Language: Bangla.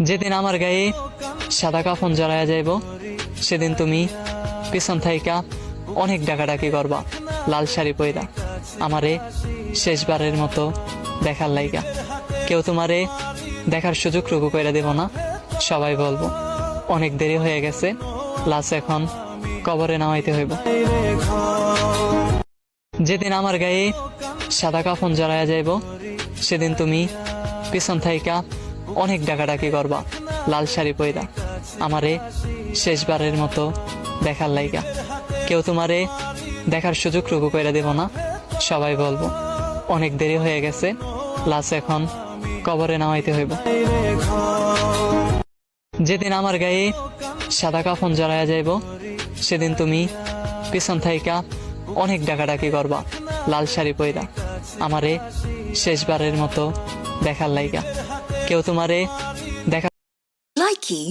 যেদিন আমার গায়ে সাদা কাফন জড়াইয়া যাইব, সেদিন তুমি পিছন থাইকা অনেক ডাকাডাকি করবা লাল শাড়ি পইরা আমারে শেষবারের মতো দেখার লাইগা। কেউ তোমারে দেখার সুযোগ রুকু কইরা দেব না, সবাই বলবো অনেক দেরি হয়ে গেছে, লাশ এখন কবরে নামাইতে হইব। যেদিন আমার গায়ে সাদা কাফন জড়াইয়া যাইব, সেদিন তুমি পিছন থাইকা অনেক ডাকাডাকি করবা লাল শাড়ি পইরা আমারে শেষবারের মতো দেখার লাইগা। কেউ তোমারে দেখার সুযোগ রুকু কইরা দেব না, সবাই বলবো অনেক দেরি হয়ে গেছে, লাশ এখন কবরে নামাইতে হইব। যেদিন আমার গায়ে সাদা কাফন জড়াইয়া যাইব, সেদিন তুমি পিছন থাইকা অনেক ডাকাডাকি করবা লাল শাড়ি পইরা আমারে শেষবারের মতো দেখার লাইগা। কেউ তোমারে দেখা Likey